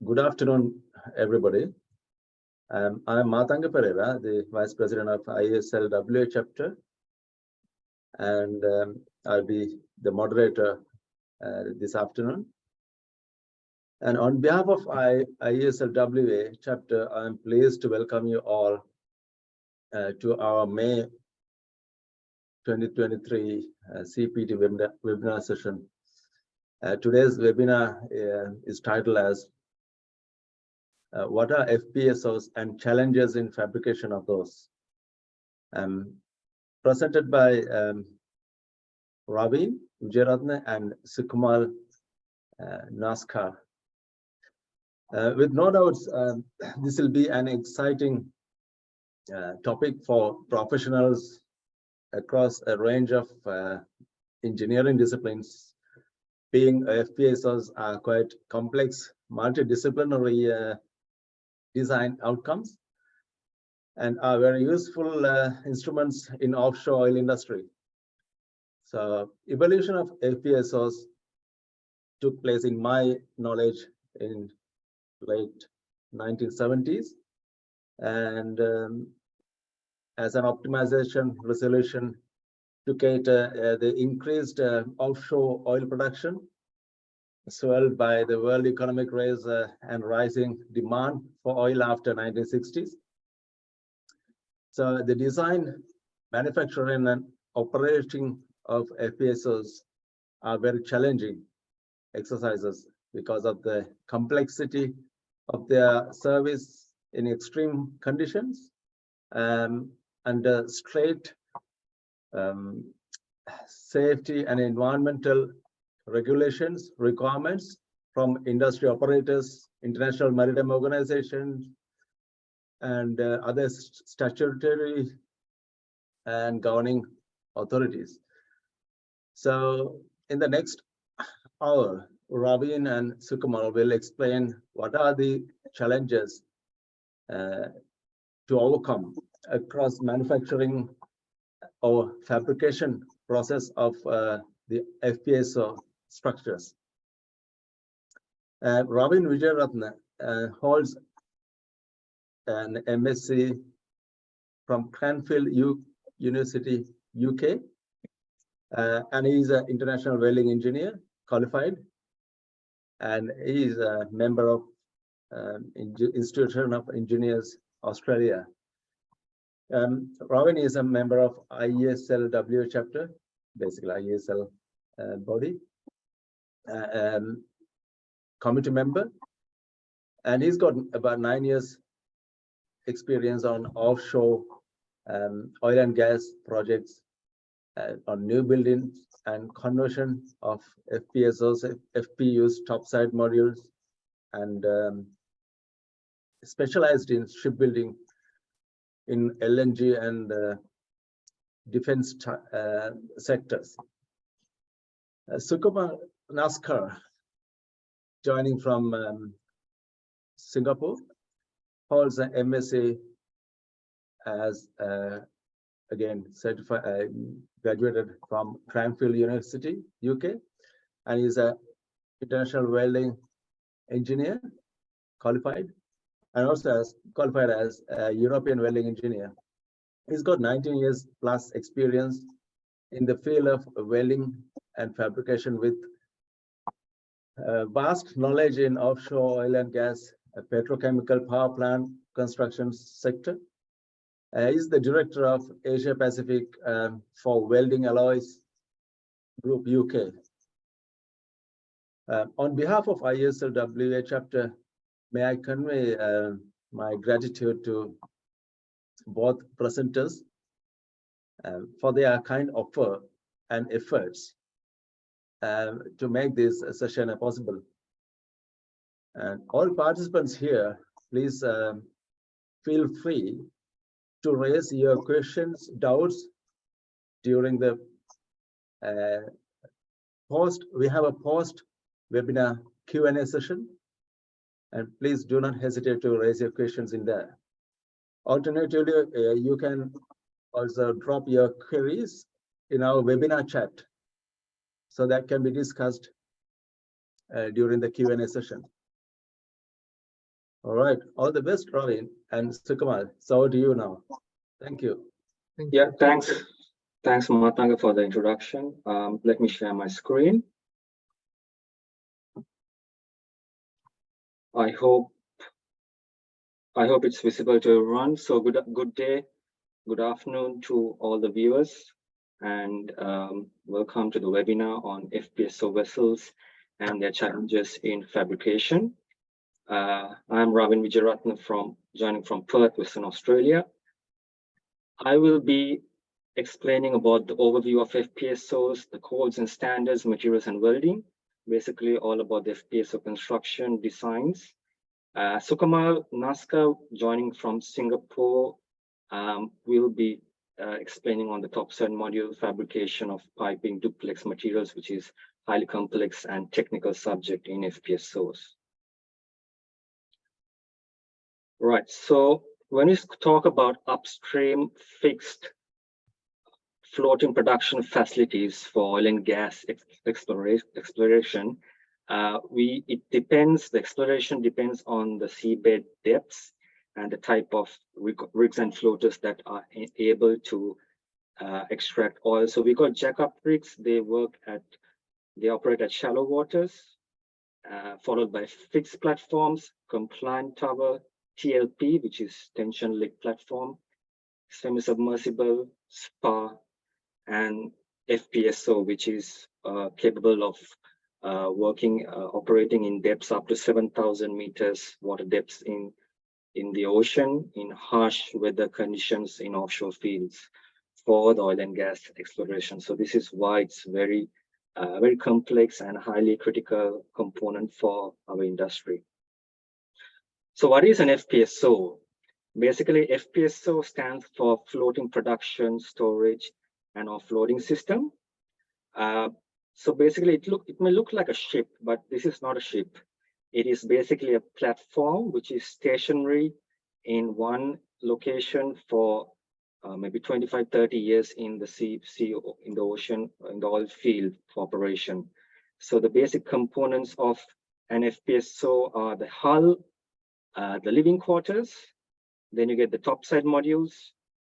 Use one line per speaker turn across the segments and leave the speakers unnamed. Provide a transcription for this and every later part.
Good afternoon, everybody. I'm Matanga Pereira, the Vice President of ISLWA chapter, and I'll be the moderator this afternoon. And on behalf of ISLWA chapter, I'm pleased to welcome you all to our May 2023 CPT webinar session. Today's webinar is titled as what are FPSOs and challenges in fabrication of those? Presented by Ravin Vijayaratne and Sukumal Naskar. With no doubts, this will be an exciting topic for professionals across a range of engineering disciplines. Being FPSOs are quite complex, multidisciplinary design outcomes and are very useful instruments in offshore oil industry. So evolution of FPSOs took place, in my knowledge, in late 1970s, and as an optimization resolution to cater the increased offshore oil production swelled by the world economic rise and rising demand for oil after 1960s. So the design, manufacturing and operating of FPSOs are very challenging exercises because of the complexity of their service in extreme conditions under strict safety and environmental regulations, requirements from industry operators, international maritime organizations, and other statutory and governing authorities. So in the next hour, Ravin and Sukumal will explain what are the challenges to overcome across manufacturing or fabrication process of the FPSO structures. Ravin Vijayaratne holds an MSc from Cranfield University, UK, and he is an international welding engineer, qualified, and he is a member of Institution of Engineers, Australia. Ravin is a member of ISLWA chapter, basically ISL body, committee member, and he's got about 9 years experience on offshore oil and gas projects, on new buildings and conversion of FPSOs, FPUs, topside modules, and specialized in shipbuilding in LNG and defense sectors. Sukumal Naskar, joining from Singapore, holds an MSc as again certified, graduated from Cranfield University, UK, and is an international welding engineer, qualified, and also qualified as a European welding engineer. He's got 19 years plus experience in the field of welding and fabrication with vast knowledge in offshore oil and gas, petrochemical power plant construction sector. He's the director of Asia Pacific for Welding Alloys Group UK. On behalf of ISLWA chapter, may I convey my gratitude to both presenters for their kind offer and efforts to make this session possible. And all participants here, please feel free to raise your questions, doubts during the we have a post-webinar Q&A session, and please do not hesitate to raise your questions in there. Alternatively, you can also drop your queries in our webinar chat, so that can be discussed during the Q&A session. All right, all the best, Robin and Sukamal. So to you now. Thank you.
Yeah, thanks. Thanks, Matanga, for the introduction. Let me share my screen. I hope it's visible to everyone. So good day, good afternoon to all the viewers, and welcome to the webinar on FPSO vessels and their challenges in fabrication. I'm Ravin Vijayaratne joining from Perth, Western Australia. I will be explaining about the overview of FPSOs, the codes and standards, materials and welding, basically all about the FPSO construction designs. Sukamal Naska, joining from Singapore, will be explaining on the topside module fabrication of piping duplex materials, which is highly complex and technical subject in FPSOs. Right, so when we talk about upstream fixed floating production facilities for oil and gas exploration, the exploration depends on the seabed depths and the type of rigs and floaters that are able to extract oil. So we got jackup rigs, they operate at shallow waters, followed by fixed platforms, compliant tower, TLP, which is tension leg platform, semi-submersible, spar, and FPSO, which is capable of operating in depths up to 7,000 meters water depths in the ocean in harsh weather conditions in offshore fields for the oil and gas exploration. So this is why it's very complex and highly critical component for our industry. So what is an FPSO? Basically, FPSO stands for Floating Production, Storage, and Offloading System. So basically, it may look like a ship, but this is not a ship. It is basically a platform which is stationary in one location for maybe 25, 30 years in the sea, in the ocean, in the oil field for operation. So the basic components of an FPSO are the hull, the living quarters, then you get the topside modules,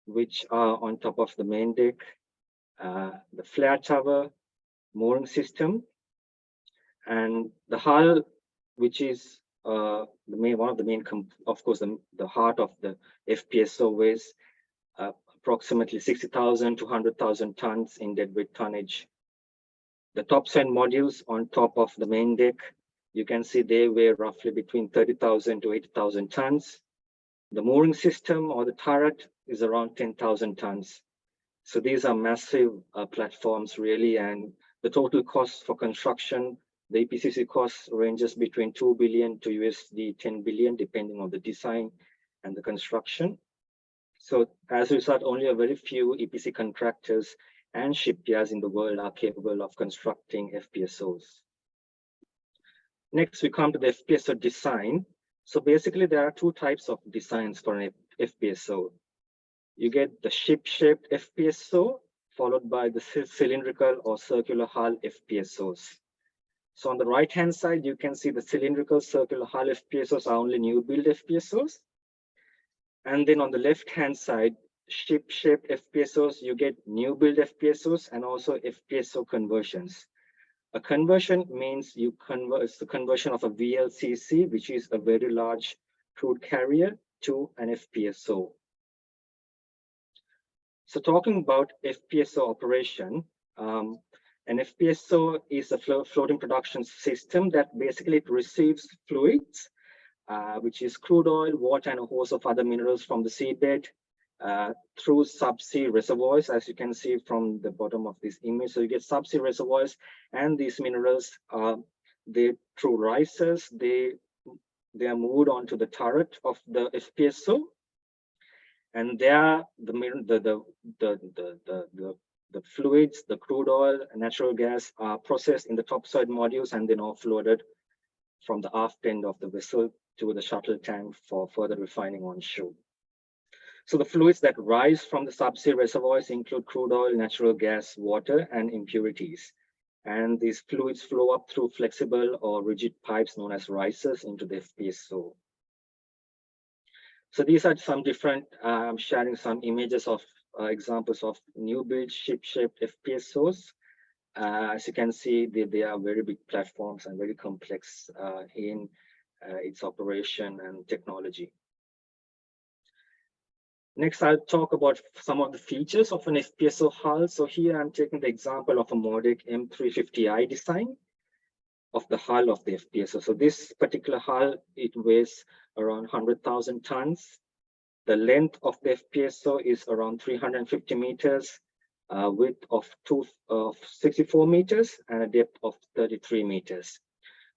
which are on top of the main deck, the flare tower, mooring system, and the hull, which is one of the main, of course, the heart of the FPSO, weighs approximately 60,000 to 100,000 tons in deadweight tonnage. The topside modules on top of the main deck, you can see they weigh roughly between 30,000 to 80,000 tons. The mooring system or the turret is around 10,000 tons. So these are massive platforms really, and the total cost for construction, the EPCC cost ranges between 2 billion to USD 10 billion, depending on the design and the construction. So as a result, only a very few EPC contractors and shipyards in the world are capable of constructing FPSOs. Next, we come to the FPSO design. So basically, there are two types of designs for an FPSO. You get the ship-shaped FPSO, followed by the cylindrical or circular hull FPSOs. So on the right-hand side, you can see the cylindrical circular hull FPSOs are only new build FPSOs. And then on the left-hand side, ship-shaped FPSOs, you get new build FPSOs and also FPSO conversions. A conversion means it's the conversion of a VLCC, which is a very large crude carrier, to an FPSO. So talking about FPSO operation, an FPSO is a floating production system that basically it receives fluids, which is crude oil, water, and a host of other minerals from the seabed through subsea reservoirs, as you can see from the bottom of this image. So you get subsea reservoirs, and these minerals, through risers, they are moved onto the turret of the FPSO, and there the fluids, the crude oil, and natural gas are processed in the topside modules and then offloaded from the aft end of the vessel to the shuttle tank for further refining on shore. So the fluids that rise from the subsea reservoirs include crude oil, natural gas, water, and impurities. And these fluids flow up through flexible or rigid pipes known as risers into the FPSO. So these are some different, I'm sharing some images of examples of new build ship-shaped FPSOs. As you can see, they are very big platforms and very complex in its operation and technology. Next, I'll talk about some of the features of an FPSO hull. So here I'm taking the example of a Modic M350i design of the hull of the FPSO. So this particular hull, it weighs around 100,000 tons. The length of the FPSO is around 350 meters, width of 64 meters, and a depth of 33 meters.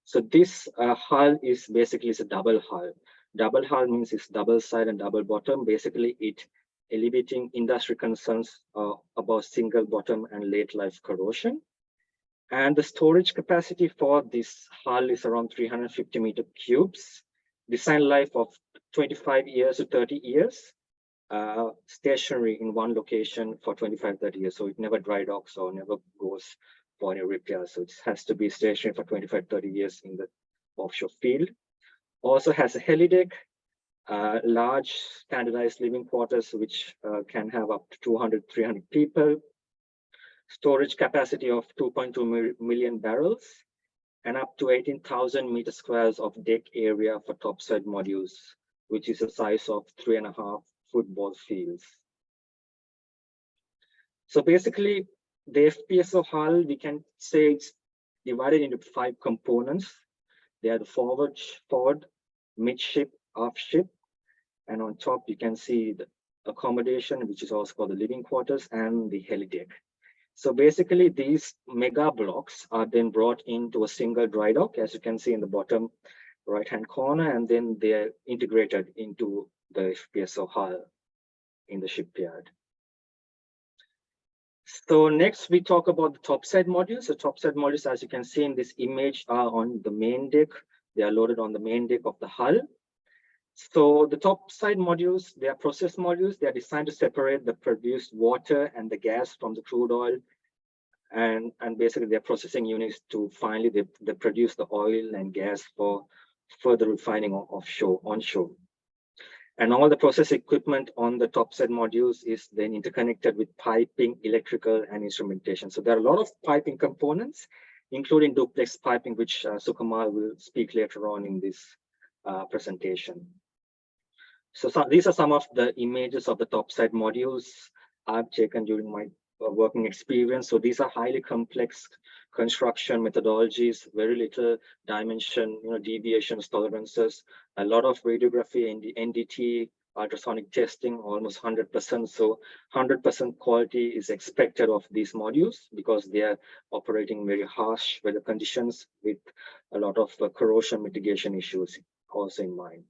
So this hull is basically a double hull. Double hull means it's double side and double bottom. Basically, it alleviating industry concerns about single bottom and late life corrosion. And the storage capacity for this hull is around 350 meter cubes. Design life of 25 years to 30 years. Stationary in one location for 25-30 years. So it never dry docks or never goes for any repair. So it has to be stationary for 25-30 years in the offshore field. Also has a helideck, large standardized living quarters, which can have up to 200-300 people. Storage capacity of 2.2 million barrels, and up to 18,000 meter squares of deck area for topside modules, which is a size of 3.5 football fields. So basically, the FPSO hull, we can say it's divided into 5 components. They are the forward, midship, aftship, and on top you can see the accommodation, which is also called the living quarters, and the helideck. So basically, these mega blocks are then brought into a single dry dock, as you can see in the bottom right-hand corner, and then they're integrated into the FPSO hull in the shipyard. So next, we talk about the topside modules. The topside modules, as you can see in this image, are on the main deck. They are loaded on the main deck of the hull. So the topside modules, they are process modules. They are designed to separate the produced water and the gas from the crude oil. And basically, they're processing units to finally they produce the oil and gas for further refining onshore. And all the process equipment on the topside modules is then interconnected with piping, electrical, and instrumentation. So there are a lot of piping components, including duplex piping, which Sukamal will speak later on in this presentation. So these are some of the images of the topside modules I've taken during my working experience. So these are highly complex construction methodologies, very little dimension, deviations, tolerances, a lot of radiography and the NDT, ultrasonic testing, almost 100%. So 100% quality is expected of these modules because they are operating very harsh weather conditions with a lot of corrosion mitigation issues also in mind.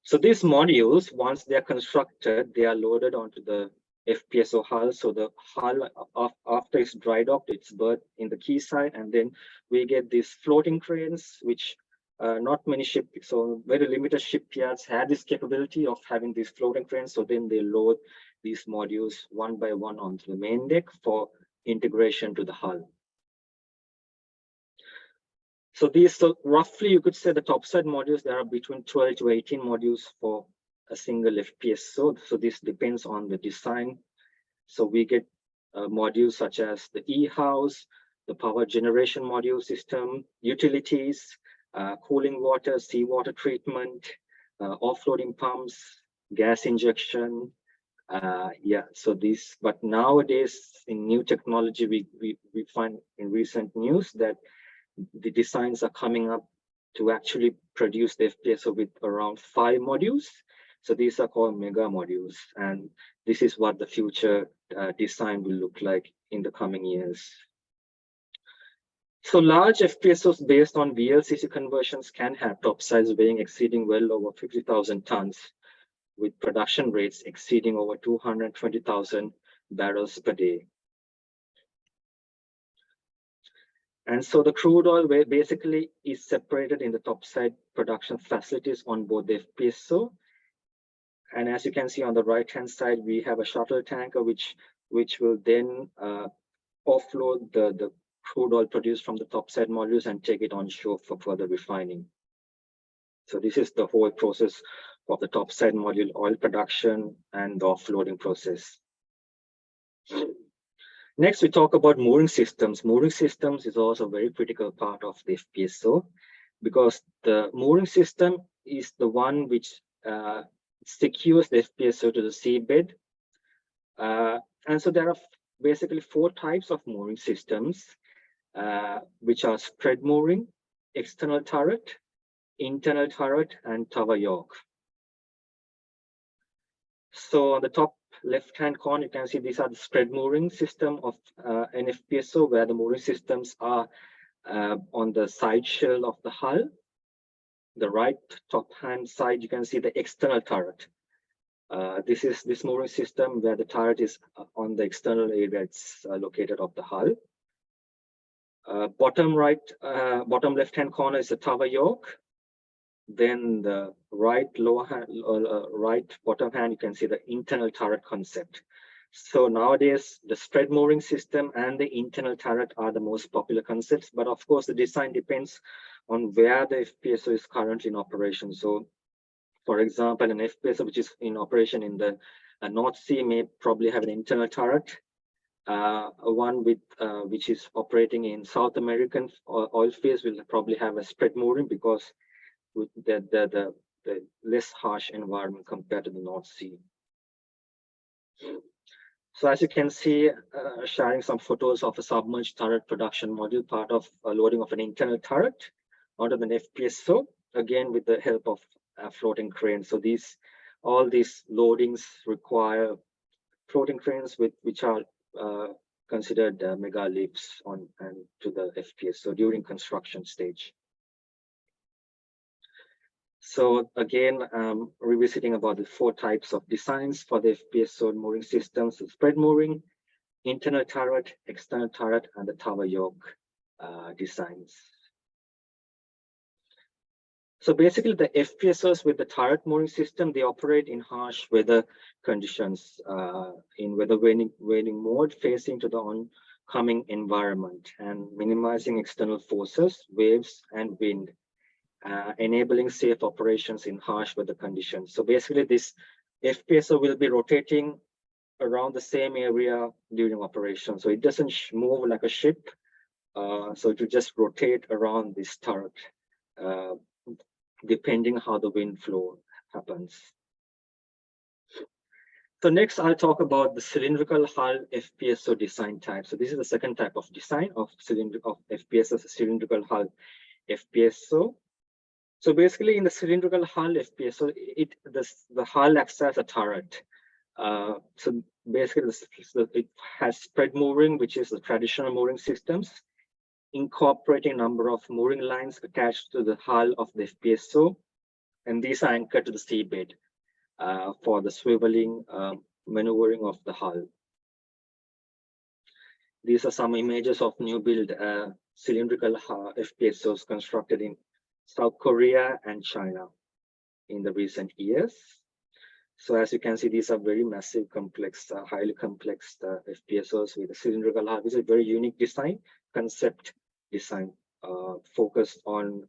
So these modules, once they are constructed, they are loaded onto the FPSO hull. So the hull, after it's dry docked, it's berthed in the quayside, and then we get these floating cranes, which not many so very limited shipyards had this capability of having these floating cranes. So then they load these modules one by one onto the main deck for integration to the hull. So roughly, you could say the topside modules, there are between 12 to 18 modules for a single FPSO. So this depends on the design. So we get modules such as the E-house, the power generation module system, utilities, cooling water, seawater treatment, offloading pumps, gas injection. So this, but nowadays in new technology, we find in recent news that the designs are coming up to actually produce the FPSO with around 5 modules. So these are called mega modules, and this is what the future design will look like in the coming years. So large FPSOs based on VLCC conversions can have topsides weighing exceeding well over 50,000 tons, with production rates exceeding over 220,000 barrels per day. And so the crude oil basically is separated in the topside production facilities on board the FPSO. And as you can see on the right-hand side, we have a shuttle tanker which will then offload the crude oil produced from the topside modules and take it on shore for further refining. So this is the whole process of the topside module oil production and the offloading process. Next, we talk about mooring systems. Mooring systems is also a very critical part of the FPSO because the mooring system is the one which secures the FPSO to the seabed. And so there are basically 4 types of mooring systems, which are spread mooring, external turret, internal turret, and tower yoke. So on the top left-hand corner, you can see these are the spread mooring system of an FPSO, where the mooring systems are on the side shell of the hull. The right top-hand side, you can see the external turret. This is this mooring system where the turret is on the external area it's located of the hull. Bottom left-hand corner is the tower yoke. Then the right bottom hand, you can see the internal turret concept. So nowadays, the spread mooring system and the internal turret are the most popular concepts, but of course the design depends on where the FPSO is currently in operation. So for example, an FPSO which is in operation in the North Sea may probably have an internal turret. One with which is operating in South American oil fields will probably have a spread mooring because with the less harsh environment compared to the North Sea. So as you can see, sharing some photos of a submerged turret production module, part of loading of an internal turret onto the FPSO, again with the help of a floating crane. So all these loadings require floating cranes which are considered mega lifts on and to the FPSO during construction stage. So again, revisiting about the 4 types of designs for the FPSO mooring systems: the spread mooring, internal turret, external turret, and the tower yoke designs. So basically, the FPSOs with the turret mooring system, they operate in harsh weather conditions, in weather vane mode, facing to the oncoming environment and minimizing external forces, waves, and wind. Enabling safe operations in harsh weather conditions. So basically, this FPSO will be rotating around the same area during operation. So it doesn't move like a ship. So it will just rotate around this turret, depending how the wind flow happens. So next, I'll talk about the cylindrical hull FPSO design type. So this is the second type of design of FPSO, cylindrical hull FPSO. So basically, in the cylindrical hull FPSO, the hull acts as a turret. So basically, it has spread mooring, which is the traditional mooring systems, incorporating a number of mooring lines attached to the hull of the FPSO, and these are anchored to the seabed for the swiveling maneuvering of the hull. These are some images of new build cylindrical FPSOs constructed in South Korea and China in the recent years. So as you can see, these are very massive, complex, highly complex FPSOs with a cylindrical hull. This is a very unique design, concept design, focused on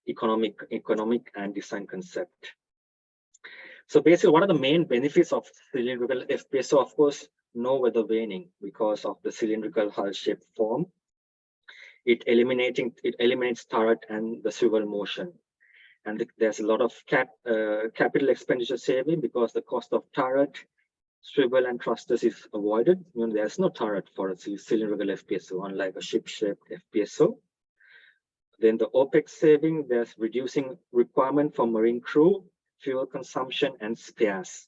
economic and design concept. So basically, what are the main benefits of cylindrical FPSO? Of course, no weather vaning because of the cylindrical hull shape form. It eliminates turret and the swivel motion, and there's a lot of capital expenditure saving because the cost of turret, swivel, and thrusters is avoided. There's no turret for a cylindrical FPSO, unlike a ship-shaped FPSO. Then the OPEX saving, there's reducing requirement for marine crew, fuel consumption, and spares.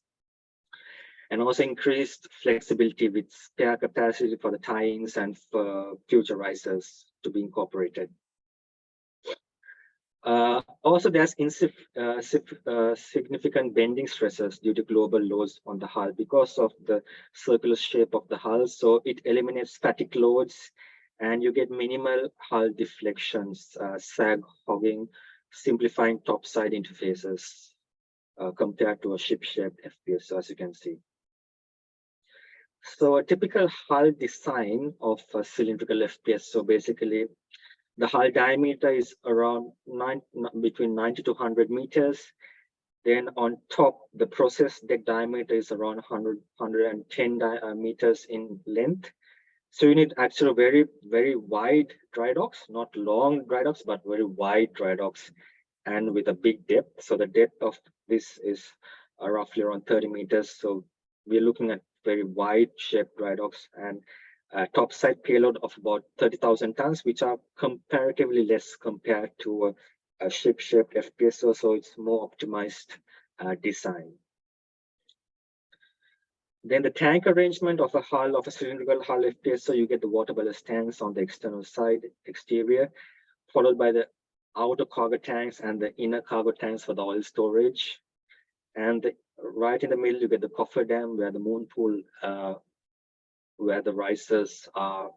And also increased flexibility with spare capacity for the tie-ins and for future risers to be incorporated. Also, there's significant bending stresses due to global loads on the hull because of the circular shape of the hull. So it eliminates static loads, and you get minimal hull deflections, sag hogging, simplifying topside interfaces compared to a ship-shaped FPSO, as you can see. So a typical hull design of a cylindrical FPSO, basically, the hull diameter is around between 90 to 100 meters, Then on top, the process deck diameter is around 110 meters in length. So you need actually very wide dry docks, not long dry docks, but very wide dry docks, and with a big depth. So the depth of this is roughly around 30 meters. So we're looking at very wide shaped dry docks and topside payload of about 30,000 tons, which are comparatively less compared to a ship-shaped FPSO. So it's more optimized design. Then the tank arrangement of a hull, of a cylindrical hull FPSO, you get the water ballast tanks on the external side, exterior, followed by the outer cargo tanks and the inner cargo tanks for the oil storage. And right in the middle, you get the cofferdam where the moon pool, where the risers are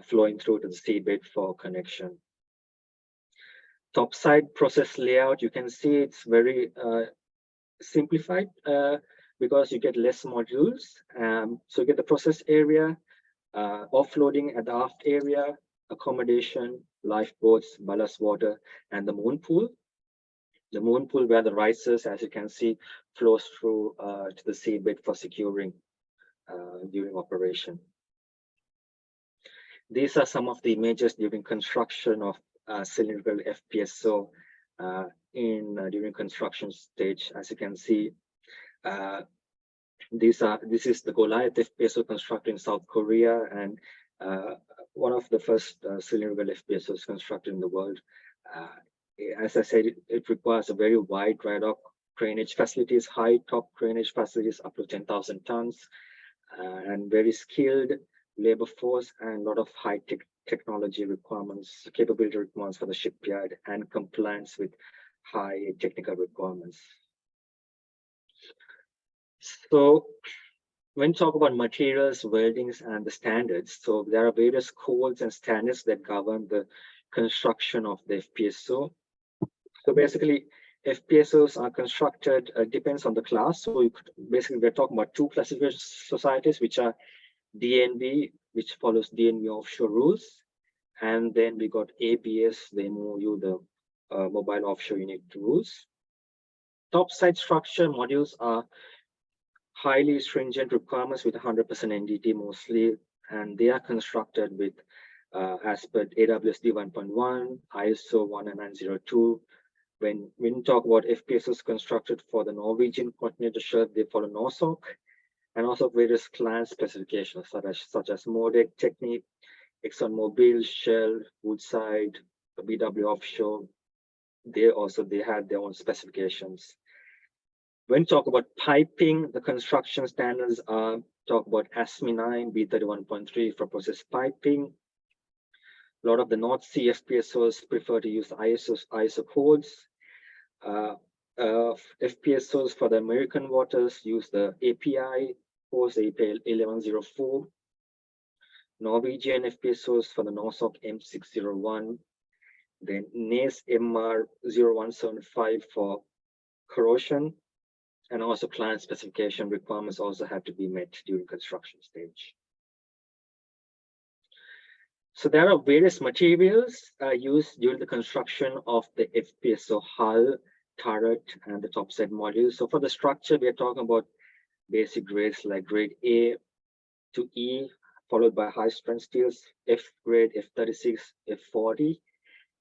flowing through to the seabed for connection. Topside process layout, you can see it's very simplified because you get less modules. So you get the process area, offloading at the aft area, accommodation, lifeboats, ballast water, and the moon pool. The moon pool where the risers, as you can see, flows through to the seabed for securing during operation. These are some of the images during construction of cylindrical FPSO during construction stage. As you can see, this is the Goliath FPSO constructed in South Korea, and one of the first cylindrical FPSOs constructed in the world. As I said, it requires a very wide dry dock, craneage facilities, high top craneage facilities up to 10,000 tons, and very skilled labor force and a lot of high technology requirements, capability requirements for the shipyard, and compliance with high technical requirements. So when we talk about materials, weldings, and the standards, so there are various codes and standards that govern the construction of the FPSO. So basically, FPSOs are constructed, depends on the class. So basically, we're talking about two classification societies, which are DNV, which follows DNV offshore rules. And then we got ABS, the MOU, the Mobile Offshore Unit rules. Topside structure modules are highly stringent requirements with 100% NDT mostly, and they are constructed with as per AWSD 1.1, ISO 19902. When we talk about FPSOs constructed for the Norwegian continental shelf, they follow NORSOC, and also various client specifications such as MODEC, Technip, ExxonMobil, Shell, Woodside, BW Offshore. They have their own specifications. When talk about piping, the construction standards are talk about ASME 9, B31.3 for process piping. A lot of the North Sea FPSOs prefer to use ISO codes. FPSOs for the American waters use the API codes, API 1104. Norwegian FPSOs for the NORSOC M601. Then NACE MR 0175 for corrosion. And also client specification requirements also have to be met during construction stage. So there are various materials used during the construction of the FPSO hull, turret, and the topside modules. So for the structure, we are talking about basic grades like grade A to E, followed by high strength steels, F grade, F36, F40.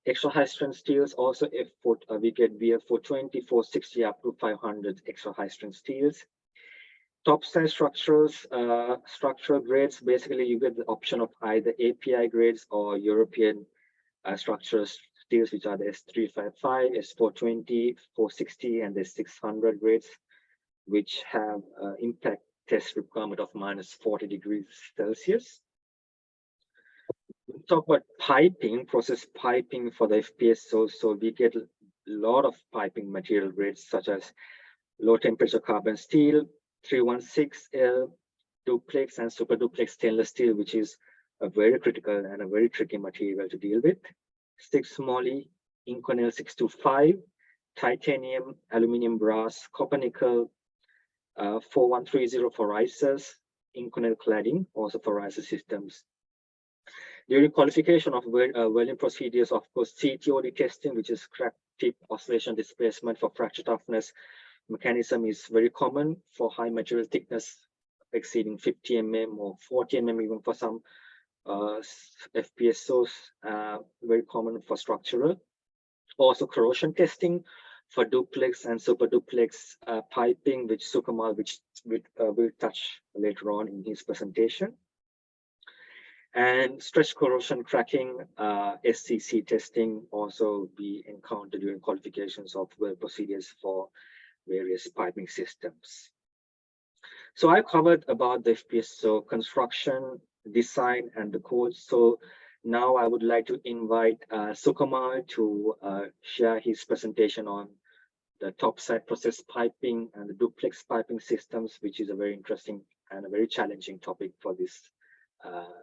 Extra high strength steels also we get BF 420, 460 up to 500 extra high strength steels. Topside structural grades, basically you get the option of either API grades or European structural steels, which are the S355, S420, 460, and the 600 grades, which have impact test requirement of -40 degrees Celsius. We talk about piping, process piping for the FPSO. So we get a lot of piping material grades such as low temperature carbon steel, 316L, duplex and super duplex stainless steel, which is a very critical and a very tricky material to deal with. 6 moly, Inconel 625, titanium, aluminum, brass, copper nickel, 4130 for risers, Inconel cladding, also for riser systems. During qualification of welding procedures, of course, CTOD testing, which is crack tip oscillation displacement for fracture toughness mechanism is very common for high material thickness exceeding 50 mm or 40 mm, even for some FPSOs, very common for structural. Also corrosion testing for duplex and super duplex piping, which Sukamal will touch later on in his presentation. And stretch corrosion cracking, SCC testing also be encountered during qualifications of well procedures for various piping systems. So I covered about the FPSO construction, design, and the code. So now I would like to invite Sukamal to share his presentation on the topside process piping and the duplex piping systems, which is a very interesting and a very challenging topic for this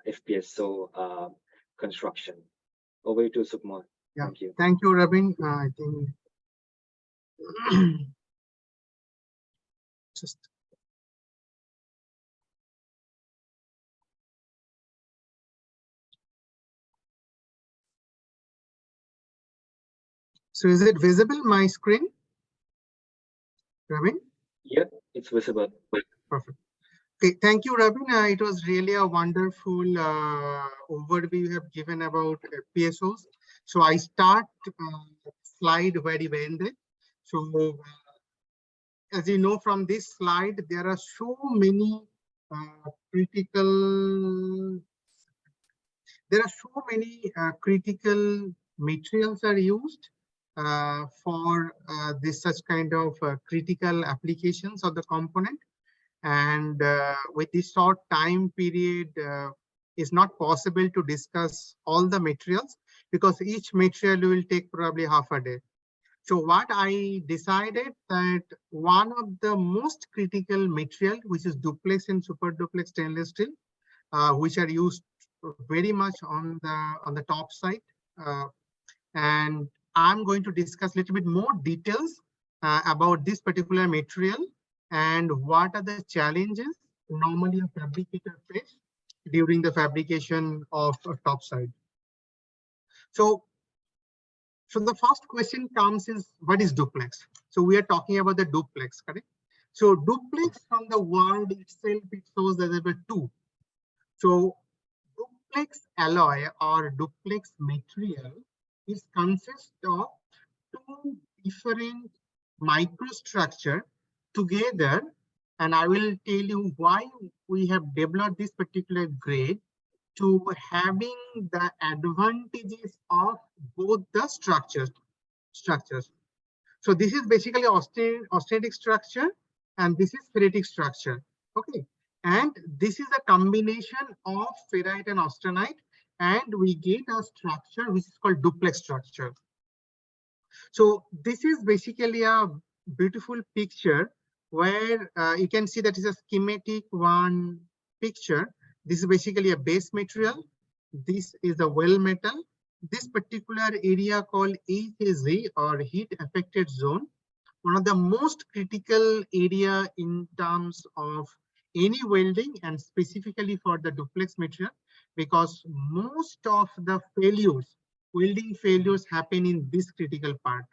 FPSO construction. Over to Sukamal.
Yeah.
Thank you.
Thank you, Robin. I think just so is it visible, my screen, Robin?
Yeah, it's visible.
Perfect. Okay, thank you, Robin. It was really a wonderful overview you have given about FPSOs. So I start slide where you ended. So as you know from this slide, there are so many critical materials are used for this such kind of critical applications of the component. And with this short time period, it's not possible to discuss all the materials because each material will take probably half a day. So what I decided that one of the most critical material, which is duplex and super duplex stainless steel, which are used very much on the top side, and I'm going to discuss a little bit more details about this particular material and what are the challenges normally a fabricator face during the fabrication of a topside. So the first question comes is, what is duplex? So we are talking about the duplex, correct? So duplex from the word itself, it shows that there were two. So duplex alloy or duplex material is consist of two different microstructure together, and I will tell you why we have developed this particular grade to having the advantages of both the structures. So this is basically austenitic structure and this is ferritic structure. Okay, and this is a combination of ferrite and austenite, and we get a structure which is called duplex structure. So this is basically a beautiful picture where you can see that is a schematic one picture. This is basically a base material. This is the well metal. This particular area called HAZ or heat affected zone, one of the most critical area in terms of any welding and specifically for the duplex material, because most of the welding failures happen in this critical part.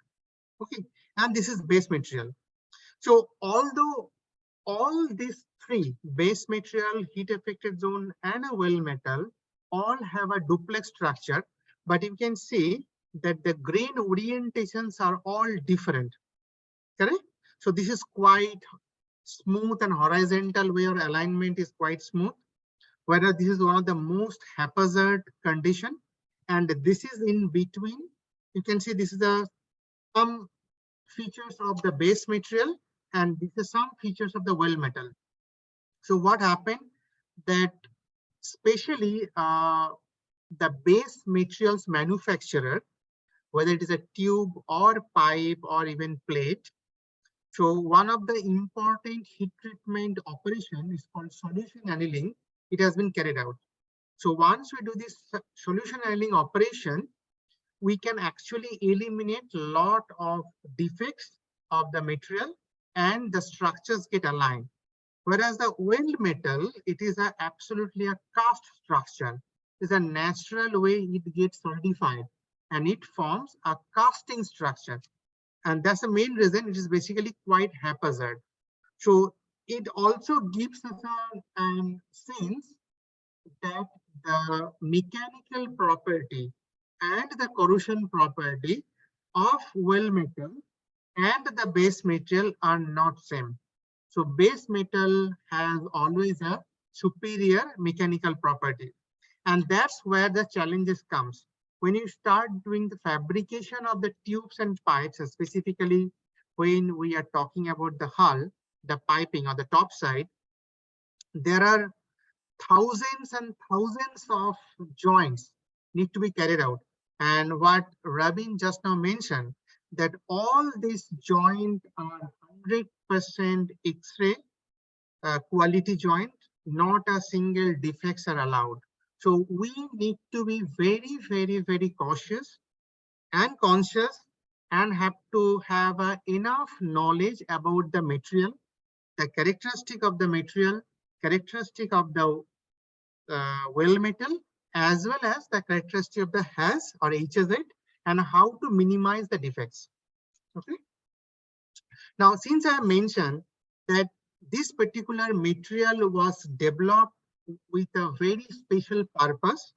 Okay, and this is base material. So although all these three, base material, heat affected zone, and a well metal, all have a duplex structure, but you can see that the grain orientations are all different. Correct? So this is quite smooth and horizontal where alignment is quite smooth, whereas this is one of the most haphazard condition, and this is in between. You can see this is some features of the base material, and this is some features of the well metal. So what happened that especially the base materials manufacturer, whether it is a tube or pipe or even plate. So one of the important heat treatment operation is called solution annealing. It has been carried out. So once we do this solution annealing operation, we can actually eliminate a lot of defects of the material and the structures get aligned. Whereas the weld metal, it is absolutely a cast structure. It's a natural way it gets solidified and it forms a casting structure. And that's the main reason it is basically quite haphazard. So it also gives us a sense that the mechanical property and the corrosion property of well metal and the base material are not same. So base metal has always a superior mechanical property. And that's where the challenges comes. When you start doing the fabrication of the tubes and pipes, specifically when we are talking about the hull, the piping or the top side, there are thousands and thousands of joints need to be carried out. And what Rabin just now mentioned, that all these joints are 100% X-ray quality joint, not a single defects are allowed. So we need to be very, very, very cautious and conscious and have to have enough knowledge about the material, the characteristic of the material, characteristic of the well metal, as well as the characteristic of the HAZ or HZ, and how to minimize the defects. Okay. Now, since I mentioned that this particular material was developed with a very special purpose,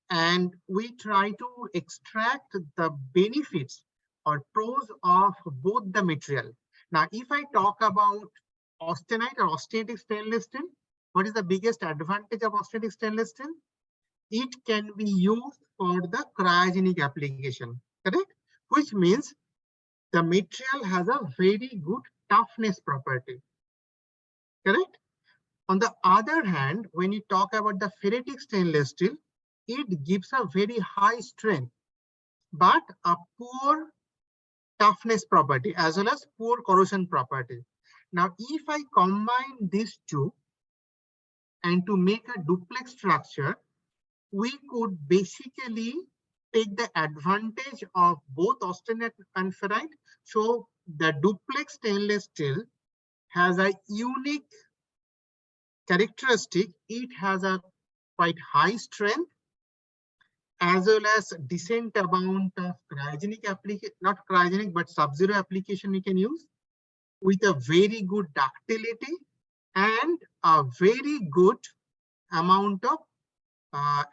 and we try to extract the benefits or pros of both the material. Now, if I talk about austenite or austenitic stainless steel, what is the biggest advantage of austenitic stainless steel? It can be used for the cryogenic application, correct? Which means the material has a very good toughness property, correct? On the other hand, when you talk about the ferritic stainless steel, it gives a very high strength, but a poor toughness property as well as poor corrosion property. Now, if I combine these two and to make a duplex structure, we could basically take the advantage of both austenite and ferrite. So the duplex stainless steel has a unique characteristic. It has a quite high strength as well as decent amount of cryogenic application, not cryogenic, but sub-zero application we can use with a very good ductility and a very good amount of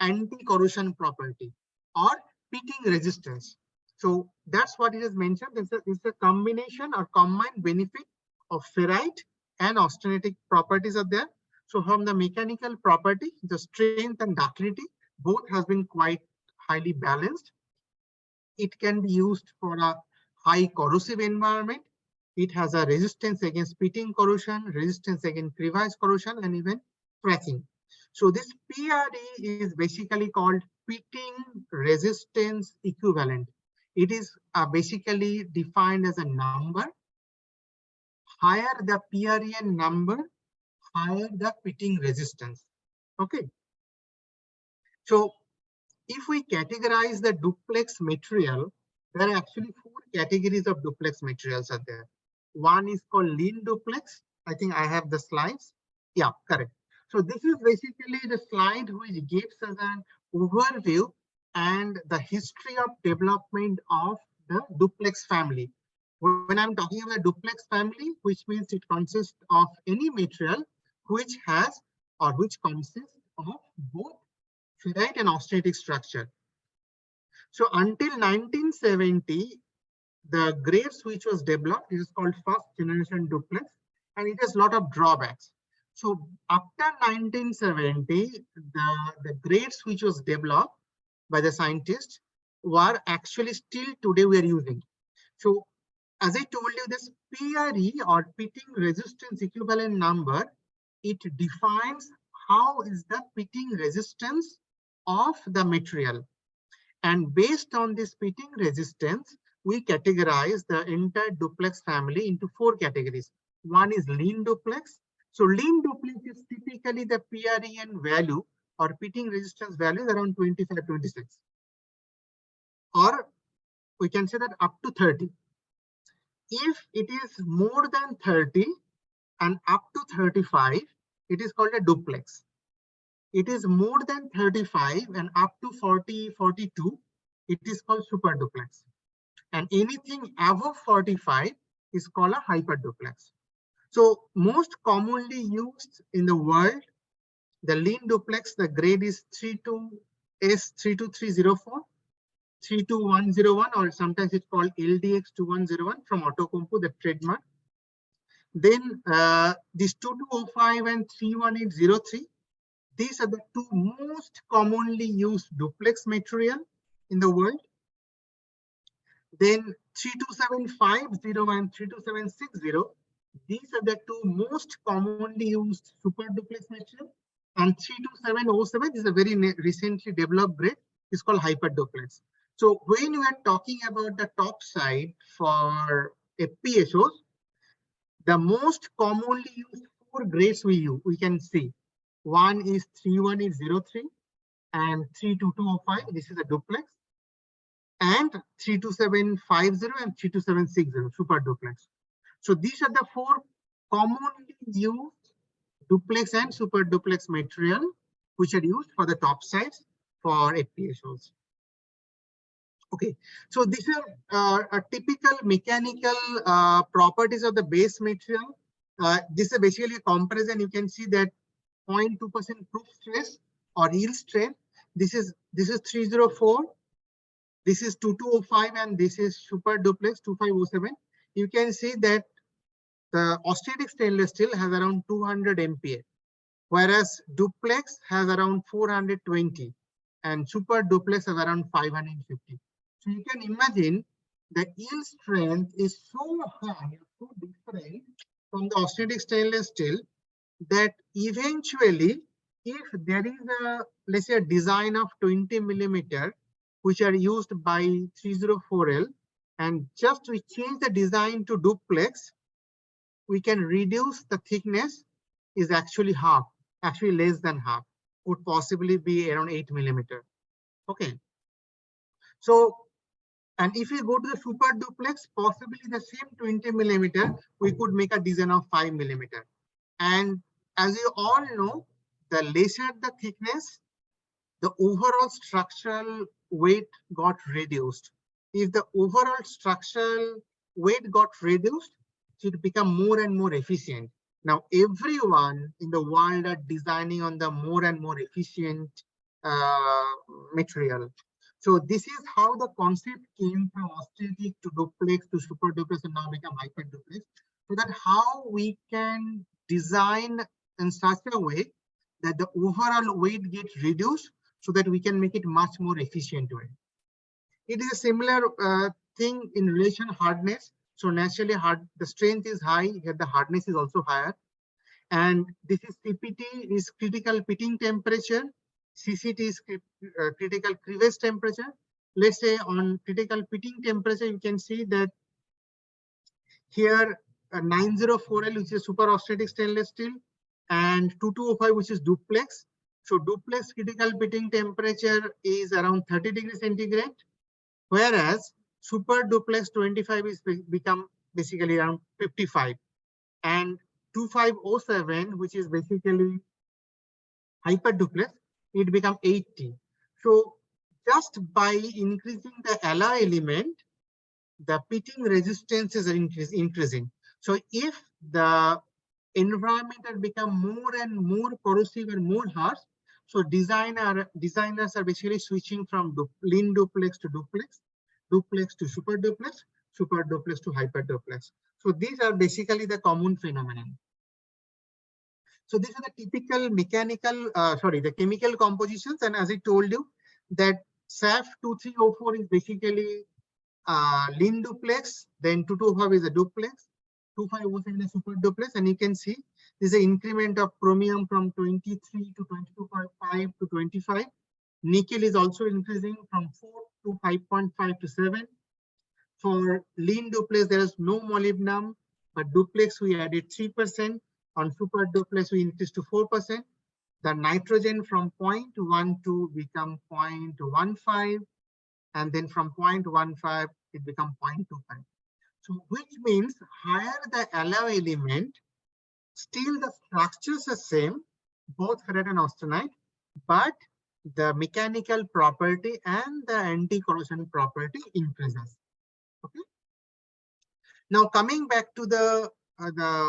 anti-corrosion property or pitting resistance. So that's what it is mentioned. It's a combination or combined benefit of ferrite and austenitic properties are there. So from the mechanical property, the strength and ductility, both has been quite highly balanced. It can be used for a high corrosive environment. It has a resistance against pitting corrosion, resistance against crevice corrosion, and even cracking. So this PRE is basically called pitting resistance equivalent. It is basically defined as a number. Higher the PREN number, higher the pitting resistance. Okay. So if we categorize the duplex material, there are actually 4 categories of duplex materials are there. One is called lean duplex. I think I have the slides. Yeah, correct. So this is basically the slide which gives us an overview and the history of development of the duplex family. When I'm talking about duplex family, which means it consists of any material which has or which consists of both ferrite and austenitic structure. So until 1970, the grades which was developed is called first generation duplex, and it has a lot of drawbacks. So after 1970, the grades which was developed by the scientists were actually still today we are using. So as I told you, this PRE or pitting resistance equivalent number, it defines how is the pitting resistance of the material. And based on this pitting resistance, we categorize the entire duplex family into 4 categories. One is lean duplex. So lean duplex is typically the PREN value or pitting resistance value is around 25, 26. Or we can say that up to 30. If it is more than 30 and up to 35, it is called a duplex. It is more than 35 and up to 40, 42, it is called super duplex. and anything above 45 is called a hyperduplex. So most commonly used in the world, the lean duplex, the grade is 32S32304, 32101, or sometimes it's called LDX2101 from Autocompo, the trademark. Then this 2205 and 31803, these are the two most commonly used duplex material in the world. Then 32750 and 32760, these are the two most commonly used super duplex material. And 32707 is a very recently developed grade. It's called hyperduplex. So when we are talking about the top side for FPSOs, the most commonly used four grades we can see. One is 31803 and 32205. This is a duplex. And 32750 and 32760 super duplex. So these are the four commonly used duplex and super duplex material which are used for the top sides for FPSOs. Okay, so these are a typical mechanical properties of the base material. This is basically a comparison. You can see that 0.2% proof stress or yield strength. This is 304. This is 2205 and this is super duplex 2507. You can see that the austenitic stainless steel has around 200 MPa, whereas duplex has around 420 and super duplex has around 550. So you can imagine the yield strength is so high, so different from the austenitic stainless steel that eventually, if there is a, let's say, a design of 20 millimeter, which are used by 304L, and just we change the design to duplex, we can reduce the thickness is actually half, actually less than half, would possibly be around 8 millimeter. Okay. So, and if we go to the super duplex, possibly the same 20 millimeter, we could make a design of 5 millimeter. And as you all know, the lesser the thickness, the overall structural weight got reduced. If the overall structural weight got reduced, it become more and more efficient. Now, everyone in the world are designing on the more and more efficient material. So this is how the concept came from austenitic to duplex to super duplex and now become hyper duplex. So that how we can design in such a way that the overall weight gets reduced so that we can make it much more efficient way. It is a similar thing in relation hardness. So naturally the strength is high, yet the hardness is also higher. And this is CPT is critical pitting temperature. CCT is critical crevice temperature. Let's say on critical pitting temperature, you can see that here 904L, which is super austenitic stainless steel, and 2205, which is duplex. So duplex critical pitting temperature is around 30 degrees centigrade, whereas super duplex 25 is become basically around 55, and 2507, which is basically hyper duplex, it become 80. So just by increasing the alloy element, the pitting resistance is increasing. So if the environment has become more and more corrosive and more harsh, so designers are basically switching from lean duplex to duplex, duplex to super duplex to hyper duplex. So these are basically the common phenomenon. So these are the typical mechanical, the chemical compositions. And as I told you that SAF 2304 is basically lean duplex, then 2205 is a duplex, 2507 is a super duplex, and you can see this is an increment of chromium from 23 to 22.5 to 25. Nickel is also increasing from 4 to 5.5 to 7. For lean duplex, there is no molybdenum, but duplex we added 3%. On super duplex, we increased to 4%. The nitrogen from 0.12 become 0.15, and then from 0.15 it become 0.25. So which means higher the alloy element, still the structures are same, both ferrite and austenite, but the mechanical property and the anti-corrosion property increases. Now coming back to the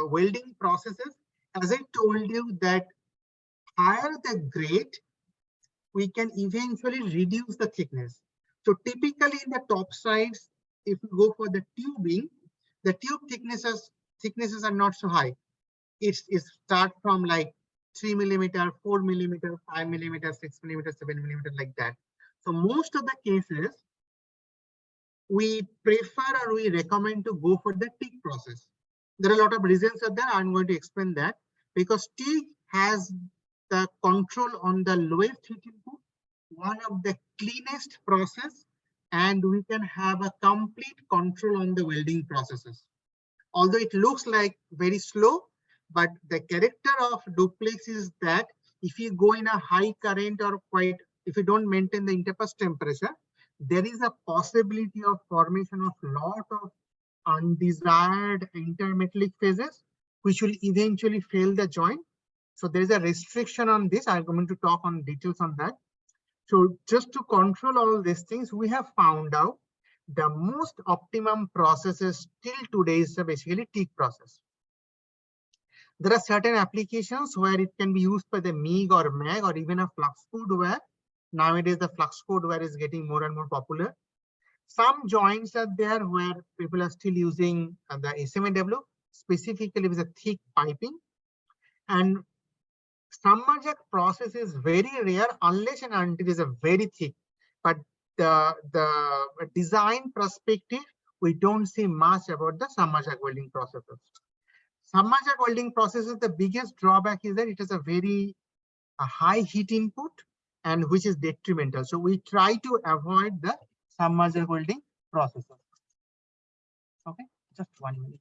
welding processes, as I told you that higher the grade, we can eventually reduce the thickness. So typically in the top sides, if you go for the tubing, the tube thicknesses are not so high. It start from like 3 millimeter, 4 millimeter, 5 millimeter, 6 millimeter, 7 millimeter, like that. So most of the cases, we prefer or we recommend to go for the TIG process. There are a lot of reasons for that. I'm going to explain that, because TIG has the control on the lowest heat input, one of the cleanest process, and we can have a complete control on the welding processes. Although it looks like very slow, but the character of duplex is that if you go in a high current or if you don't maintain the interface temperature, there is a possibility of formation of lot of undesired intermetallic phases, which will eventually fail the joint. So there is a restriction on this. I'm going to talk on details on that. So just to control all these things, we have found out the most optimum processes till today is basically TIG process. There are certain applications where it can be used by the MIG or MAG or even a flux cord wire. Nowadays, the flux cord wire is getting more and more popular. Some joints are there where people are still using the SMAW, specifically with a thick piping. And submerged process is very rare unless and until it is a very thick. But the design perspective, we don't see much about the submerged welding processes. Submerged welding processes, the biggest drawback is that it has a very high heat input and which is detrimental. So we try to avoid the submerged welding processes. Okay, just 1 minute.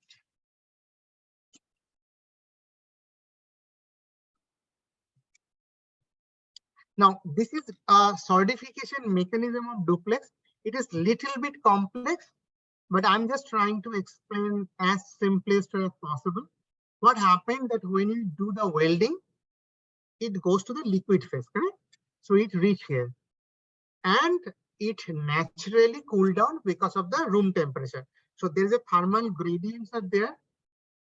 Now, this is a solidification mechanism of duplex. It is little bit complex, but I'm just trying to explain as simplest as possible. What happened that when you do the welding, it goes to the liquid phase, correct? So it reach here, and it naturally cool down because of the room temperature. So there's a thermal gradients are there,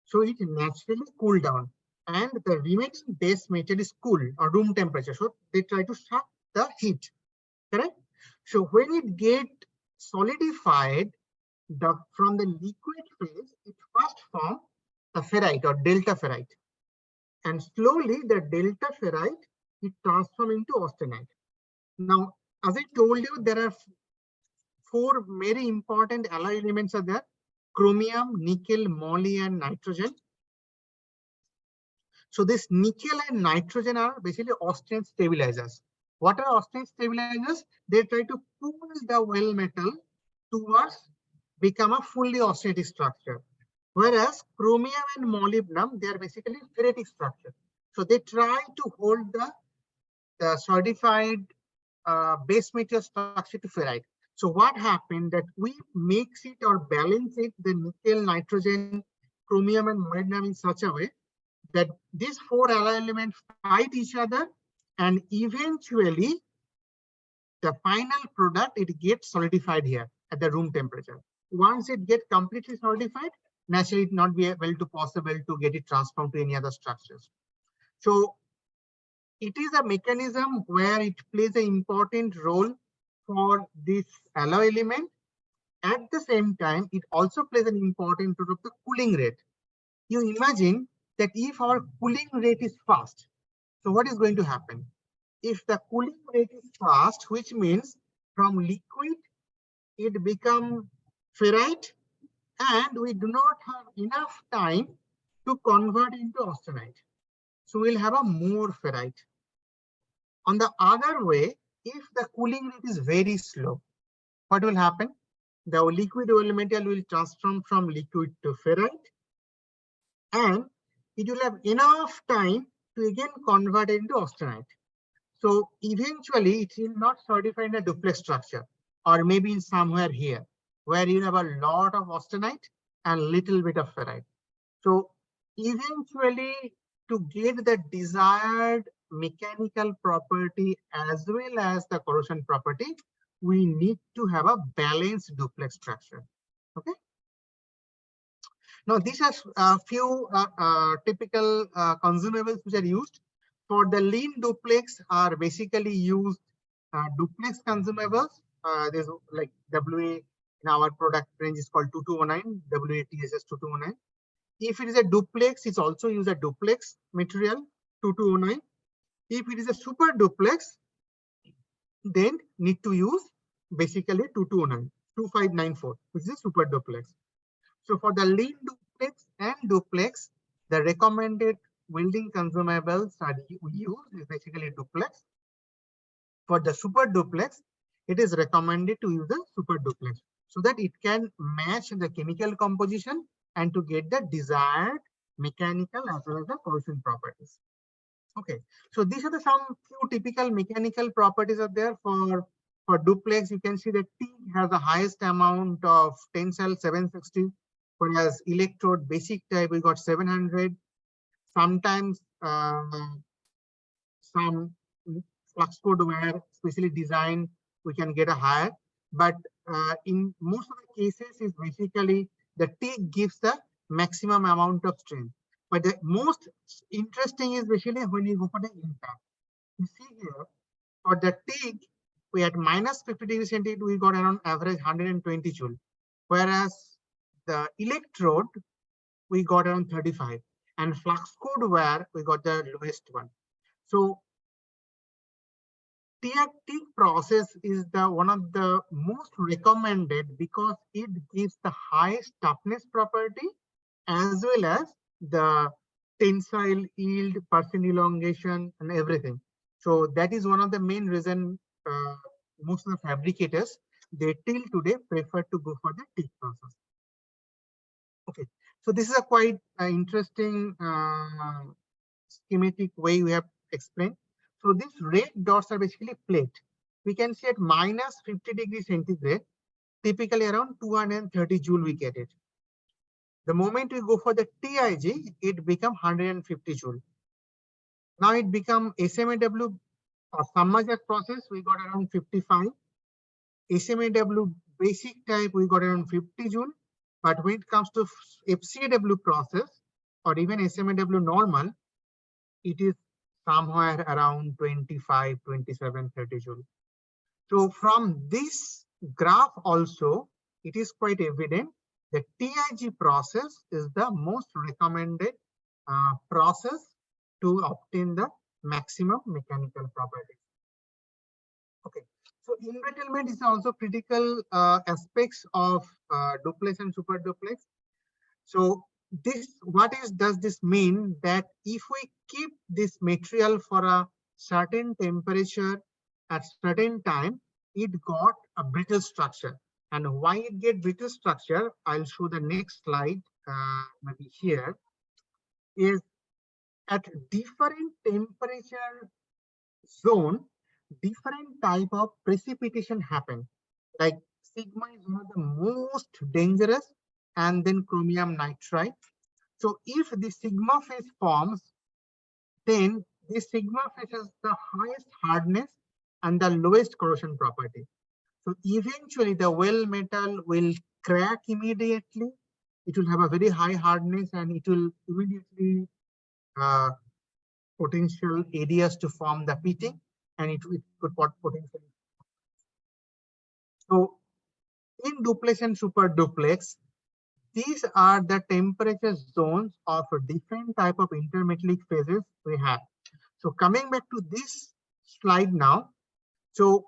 so it naturally cool down, and the remaining base metal is cool or room temperature. So they try to suck the heat, correct? So when it get solidified, from the liquid phase, it first form the ferrite or delta ferrite, and slowly the delta ferrite it transforms into austenite. Now, as I told you, there are 4 very important alloy elements are there: chromium, nickel, moly, and nitrogen. So this nickel and nitrogen are basically austenite stabilizers. What are austenite stabilizers? They try to pull the well metal towards become a fully austenitic structure. Whereas chromium and molybdenum, they are basically ferritic structure. So they try to hold the solidified base metal structure to ferrite. So what happened that we mix it or balance it, the nickel, nitrogen, chromium, and molybdenum in such a way that these 4 alloy elements fight each other, and eventually the final product, it gets solidified here at the room temperature. Once it gets completely solidified, naturally it not be able to possible to get it transformed to any other structures. So it is a mechanism where it plays an important role for this alloy element. At the same time, it also plays an important role of the cooling rate. You imagine that if our cooling rate is fast, so what is going to happen? If the cooling rate is fast, which means from liquid, it becomes ferrite, and we do not have enough time to convert into austenite. So we'll have a more ferrite. On the other way, if the cooling rate is very slow, what will happen? The liquid oil metal will transform from liquid to ferrite, and it will have enough time to again convert it into austenite. So eventually it will not solidify in a duplex structure, or maybe in somewhere here, where you have a lot of austenite and little bit of ferrite. So eventually, to get the desired mechanical property as well as the corrosion property, we need to have a balanced duplex structure. Okay. Now, these are a few typical consumables which are used. For the lean duplex are basically used duplex consumables. There's like WA in our product range is called 2209, WATSS 2209. If it is a duplex, it's also use a duplex material 2209. If it is a super duplex, then need to use basically 2209, 2594, which is a super duplex. So for the lean duplex and duplex, the recommended welding consumables are we use is basically duplex. For the super duplex, it is recommended to use a super duplex so that it can match the chemical composition and to get the desired mechanical as well as the corrosion properties. Okay, so these are the some few typical mechanical properties are there for duplex. You can see that T has the highest amount of tensile 760, whereas electrode basic type we got 700. Sometimes some flux code where specially designed we can get a higher, but in most of the cases is basically the T gives the maximum amount of strength. But the most interesting is basically when you go for the impact. You see here for the TIG, we had minus 50 degrees centigrade, we got around average 120 joule. Whereas the electrode, we got around 35. And flux code where we got the lowest one. So TIG process is the one of the most recommended because it gives the highest toughness property as well as the tensile yield, percent elongation, and everything. So that is one of the main reason most of the fabricators they till today prefer to go for the TIG process. Okay, so this is a quite interesting schematic way we have explained. So these red dots are basically plate. We can see at minus 50 degrees centigrade, typically around 230 joule we get it. The moment we go for the TIG, it become 150 joule. Now it become SMAW or submerged process, we got around 55. SMAW basic type, we got around 50 joule. But when it comes to FCAW process or even SMAW normal, it is somewhere around 25, 27, 30 joule. So from this graph also, it is quite evident the TIG process is the most recommended process to obtain the maximum mechanical properties. Okay, so embrittlement is also critical aspects of duplex and super duplex. So this, does this mean that if we keep this material for a certain temperature at certain time, it got a brittle structure. And why it get brittle structure, I'll show the next slide, maybe here, is at different temperature zone, different type of precipitation happen. Like sigma is one of the most dangerous, and then chromium nitride. So if the sigma phase forms, then this sigma phase has the highest hardness and the lowest corrosion property. So eventually the well metal will crack immediately. It will have a very high hardness and it will immediately potential areas to form the pitting, and it could potentially. So in duplex and super duplex, these are the temperature zones of different type of intermetallic phases we have. So coming back to this slide now. So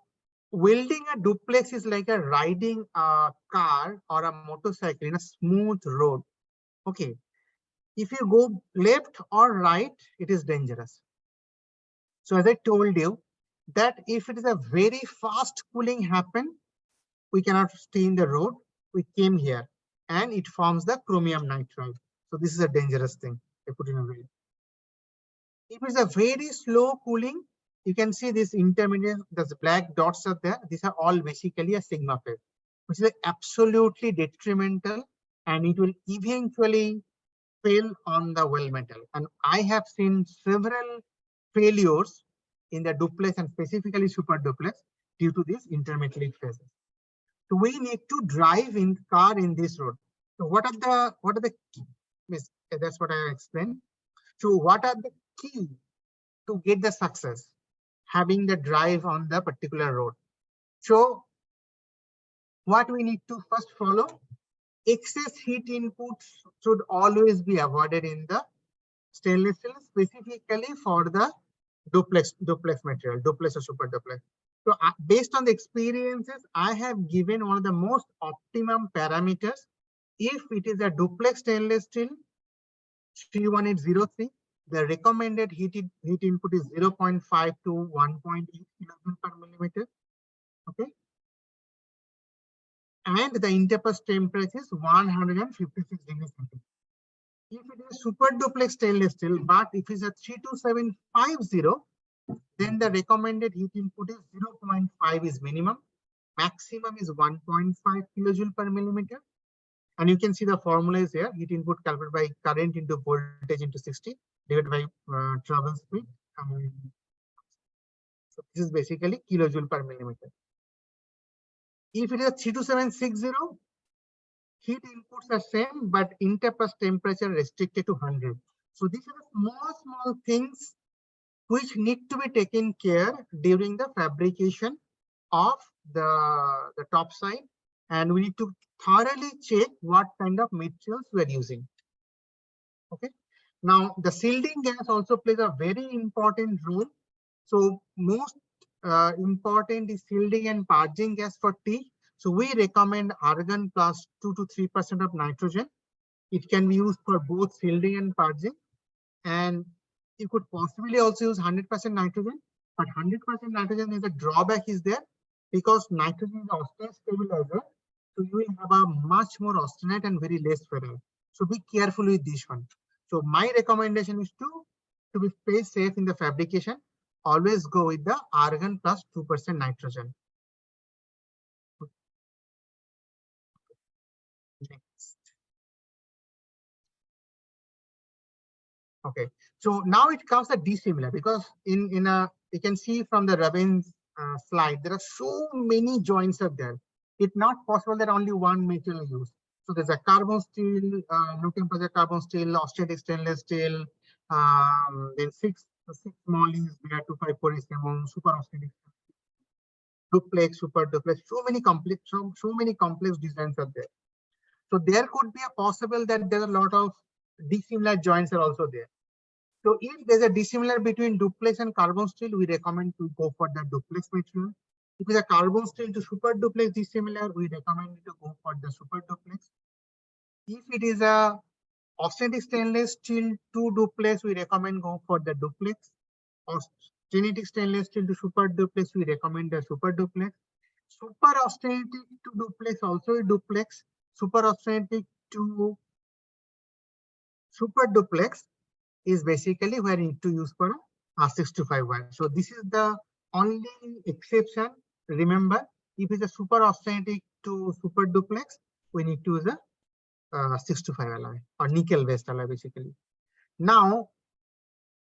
welding a duplex is like a riding a car or a motorcycle in a smooth road. Okay. If you go left or right, it is dangerous. So as I told you that if it is a very fast cooling happen, we cannot stay in the road. We came here and it forms the chromium nitride. So this is a dangerous thing. I put in a way. If it's a very slow cooling, you can see this intermediate, the black dots are there. These are all basically a sigma phase, which is absolutely detrimental, and it will eventually fail on the well metal. And I have seen several failures in the duplex and specifically super duplex due to these intermetallic phases. So we need to drive in car in this road. So what are the keys? That's what I explained. So what are the key to get the success? Having the drive on the particular road. So what we need to first follow, excess heat inputs should always be avoided in the stainless steel, specifically for the duplex material, duplex or super duplex. So based on the experiences, I have given one of the most optimum parameters. If it is a duplex stainless steel 31803, the recommended heat input is 0.5 to 1.8 kilojoule per millimeter. Okay. And the interface temperature is 156 degrees Celsius. If it is super duplex stainless steel, but if it's a 32750, then the recommended heat input is 0.5 is minimum. Maximum is 1.5 kilojoule per millimeter. And you can see the formula is here. Heat input calculated by current into voltage into 60 divided by travel speed. So this is basically kilojoule per millimeter. If it is a 32760, heat inputs are same, but interface temperature restricted to 100. So these are the small things which need to be taken care during the fabrication of the top side, and we need to thoroughly check what kind of materials we are using. Okay. Now the shielding gas also plays a very important role. So most important is shielding and purging gas for T. So we recommend argon plus 2 to 3% of nitrogen. It can be used for both shielding and purging. And you could possibly also use 100% nitrogen, but 100% nitrogen is a drawback is there because nitrogen is austenite stabilizer. So you will have a much more austenite and very less ferrite. So be careful with this one. So my recommendation is to be safe in the fabrication, always go with the argon plus 2% nitrogen. Next. Okay, so now it comes a dissimilar because in you can see from the Ravin's slide, there are so many joints are there. It's not possible that only one material used. So there's a carbon steel, low temperature carbon steel, austenitic stainless steel, then six mollies, there are 254 super austenitic, duplex, super duplex, so many complex designs are there. So there could be a possible that there are a lot of dissimilar joints are also there. So if there's a dissimilar between duplex and carbon steel, we recommend to go for the duplex material. If it's a carbon steel to super duplex dissimilar, we recommend to go for the super duplex. If it is a austenitic stainless steel to duplex, we recommend go for the duplex. Austenitic stainless steel to super duplex, we recommend the super duplex. Super austenitic to duplex, also a duplex. Super austenitic to super duplex is basically where you need to use for a 625 wire. So this is the only exception. Remember, if it's a super austenitic to super duplex, we need to use a 625 alloy or nickel based alloy basically. Now,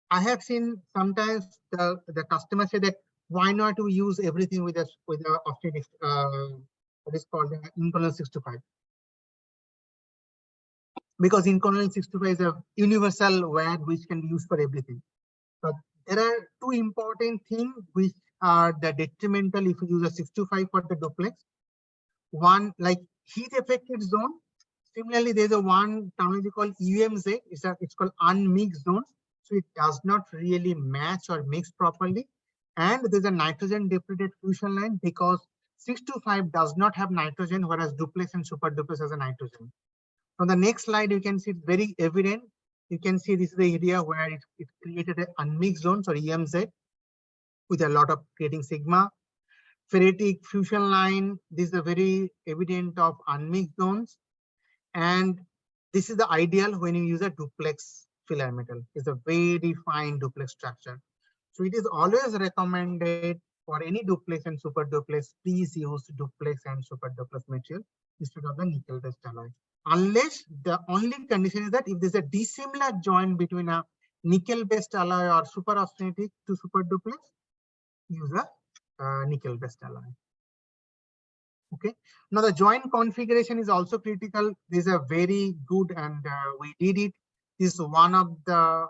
I have seen sometimes the customer say that why not to use everything with a austenitic what is called inconel 625. Because inconel 625 is a universal wire which can be used for everything. But there are two important things which are the detrimental if you use a 625 for the duplex. One, like heat affected zone. Similarly, there's a one terminology called UMZ. It's called unmixed zone. So it does not really match or mix properly. And there's a nitrogen depleted fusion line because 625 does not have nitrogen, whereas duplex and super duplex has a nitrogen. On the next slide, you can see it's very evident. You can see this is the area where it created an unmixed zones or EMZ with a lot of creating sigma. Ferritic fusion line, this is a very evident of unmixed zones. And this is the ideal when you use a duplex filler metal. It's a very fine duplex structure. So it is always recommended for any duplex and super duplex, please use duplex and super duplex material instead of the nickel based alloy. Unless the only condition is that if there's a dissimilar joint between a nickel based alloy or super austenitic to super duplex, use a nickel based alloy. Okay. Now the joint configuration is also critical. These are very good, and we did it. This is one of the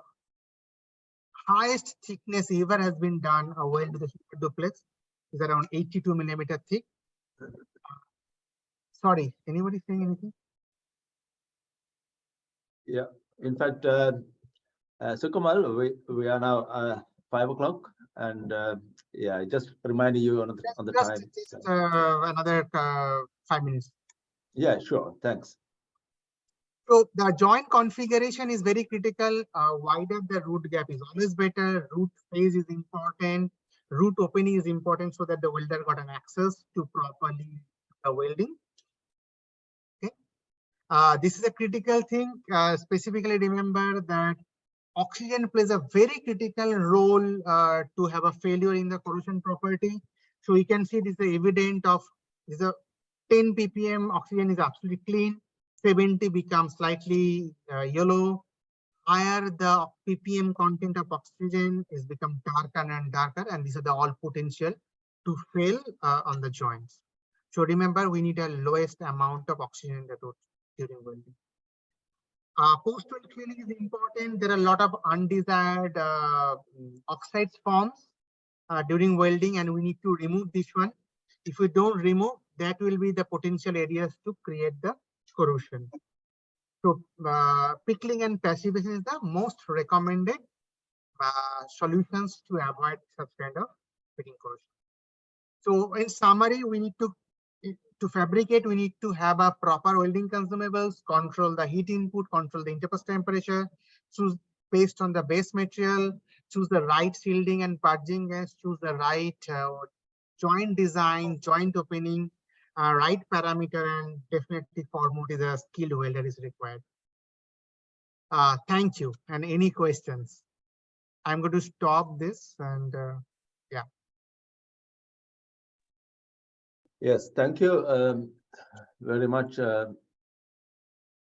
highest thickness ever has been done. A weld with a super duplex is around 82 millimeter thick. Sorry, anybody saying anything?
Yeah, in fact, Sukamal, we are now 5 o'clock, and yeah, just reminding you on the time.
Just another 5 minutes.
Yeah, sure. Thanks.
So the joint configuration is very critical. Wider the root gap is always better. Root phase is important. Root opening is important so that the welder got an access to properly the welding. Okay. This is a critical thing. Specifically, remember that oxygen plays a very critical role to have a failure in the corrosion property. So you can see this is evident of this is a 10 ppm oxygen is absolutely clean. 70 becomes slightly yellow. Higher the ppm content of oxygen is become darker and darker, and these are the all potential to fail on the joints. So remember, we need a lowest amount of oxygen in the root during welding. Post-weld cleaning is important. There are a lot of undesired oxides forms during welding, and we need to remove this one. If we don't remove, that will be the potential areas to create the corrosion. So pickling and passivation is the most recommended solutions to avoid such kind of fitting corrosion. So in summary, we need to fabricate, we need to have a proper welding consumables, control the heat input, control the interface temperature, choose based on the base material, choose the right shielding and purging gas, choose the right joint design, joint opening, right parameter, and definitely for more the skilled welder is required. Thank you. And any questions? I'm going to stop this and yeah.
Yes, thank you very much,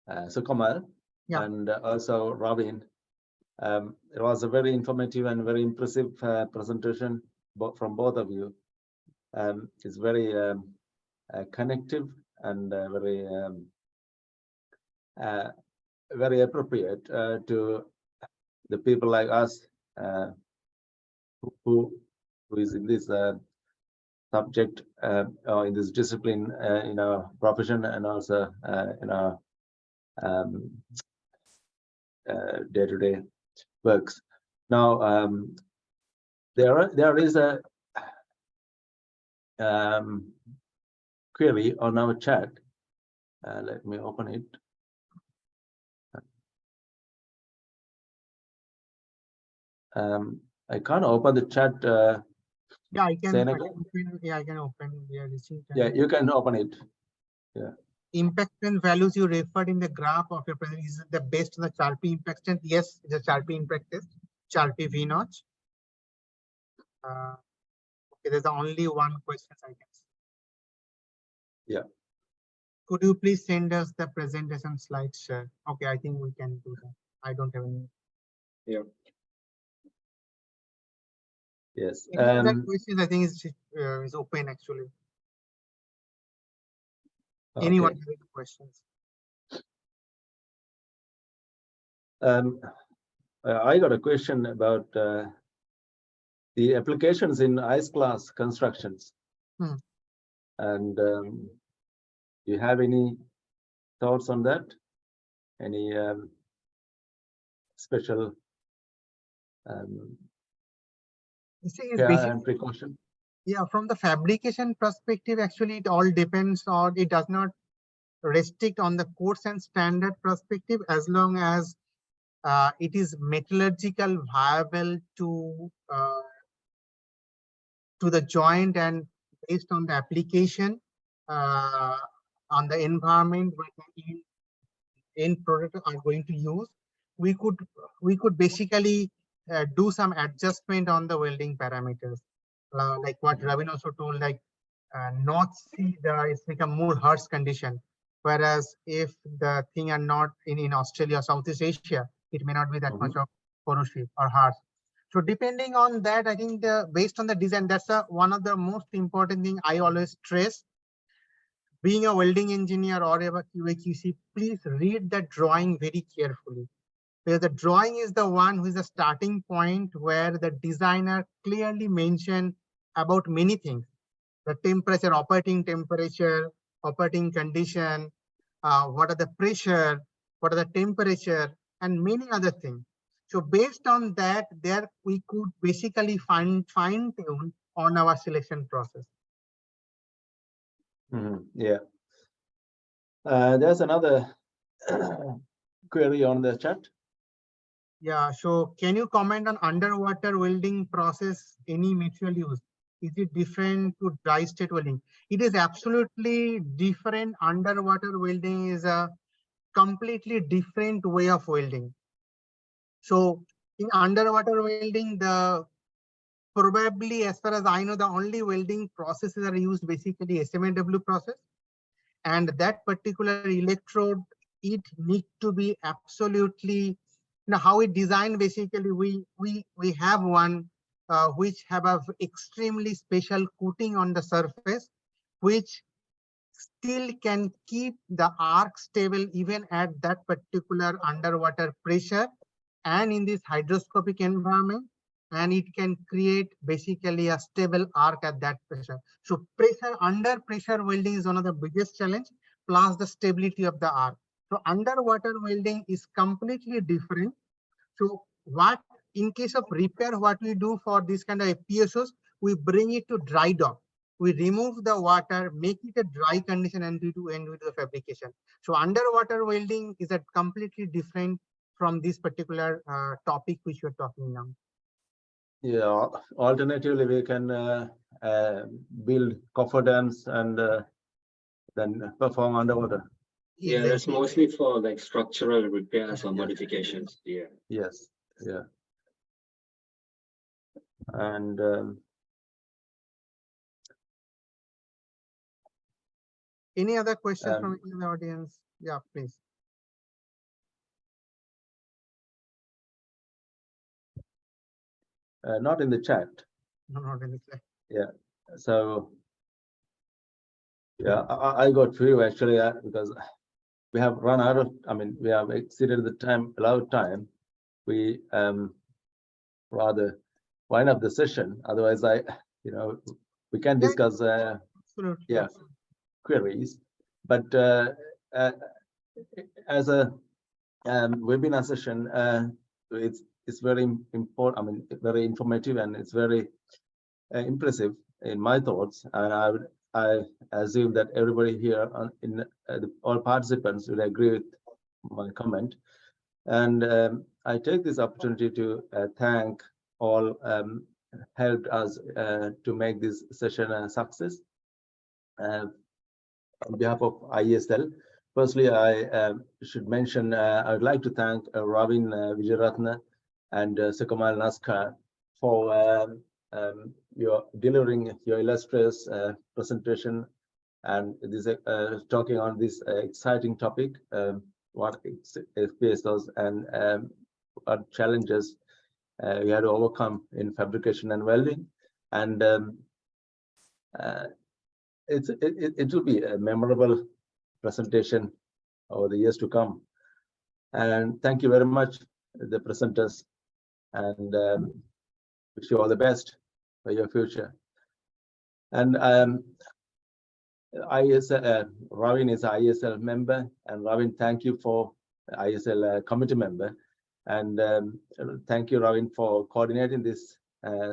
Sukamal,
Yeah.
and also Robin. It was a very informative and very impressive presentation from both of you. It's very connective and very appropriate to the people like us who is in this subject or in this discipline in our profession and also in our day-to-day works. Now there is a query on our chat. Let me open it. I can't open the chat.
Yeah, I can open. Yeah, I can open.
Yeah, you can open it. Yeah.
Impactance values you referred in the graph of your presentation, is it the based on the Charpy impactance? Yes, it's a Charpy impact test, Charpy V notch. Okay, there's only one question I can see.
Yeah.
Could you please send us the presentation slides, sir? Okay, I think we can do that. I don't have any.
Yeah.
Yes.
That question I think is open actually.
Okay.
Anyone having questions?
I got a question about the applications in ice class constructions. And do you have any thoughts on that? Any special care and precaution?
Yeah, from the fabrication perspective, actually, it all depends on, it does not restrict on the course and standard perspective, as long as it is metallurgical viable to the joint and based on the application on the environment where the end product are going to use, we could basically do some adjustment on the welding parameters, like what Ravin also told, like North Sea, it's become more harsh condition, whereas if the thing are not in Australia, Southeast Asia, it may not be that much of corrosive or harsh. So depending on that, I think based on the design, that's one of the most important thing I always stress. being a welding engineer or a QA/QC, please read the drawing very carefully. Because the drawing is the one who is the starting point where the designer clearly mentioned about many things. The temperature, operating temperature, operating condition, what are the pressure, what are the temperature, and many other things. So based on that, there we could basically fine tune on our selection process.
Yeah. There's another query on the chat.
Yeah, so can you comment on underwater welding process, any material used? Is it different to dry state welding? It is absolutely different. Underwater welding is a completely different way of welding. So in underwater welding, probably as far as I know, the only welding processes are used basically SMAW process. And that particular electrode, it needs to be absolutely, how we design, basically we have one which have a extremely special coating on the surface, which still can keep the arc stable even at that particular underwater pressure and in this hydroscopic environment, and it can create basically a stable arc at that pressure. So under pressure welding is one of the biggest challenge, plus the stability of the arc. So underwater welding is completely different. So what, in case of repair, what we do for this kind of FPSOs, we bring it to dry dock. We remove the water, make it a dry condition, and we do the fabrication. So underwater welding is a completely different from this particular topic which we're talking now.
Yeah, alternatively, we can build cofferdams and then perform underwater.
Yeah, that's mostly for like structural repairs or modifications. Yeah.
Yes, yeah. And
any other questions from the audience? Yeah, please.
not in the chat.
No, not in the chat.
Yeah. So yeah, I got few actually because we have run out of. I mean, we have exceeded the time, allowed time. We rather wind up the session. Otherwise, we can discuss
Absolutely.
queries. But as a webinar session, it's very important. I mean, very informative, and it's very impressive in my thoughts. And I assume that everybody here, all participants, will agree with my comment. And I take this opportunity to thank all helped us to make this session a success. On behalf of IESL, firstly, I should mention I would like to thank Ravin Vijayaratne and Sukamal Naskar for your delivering your illustrious presentation and this talking on this exciting topic, what FPSOs and what challenges we had to overcome in fabrication and welding. And it will be a memorable presentation over the years to come. And thank you very much, the presenters, and wish you all the best for your future. And Ravin is an IESL member, and Ravin, thank you for IESL committee member. And thank you, Ravin, for coordinating this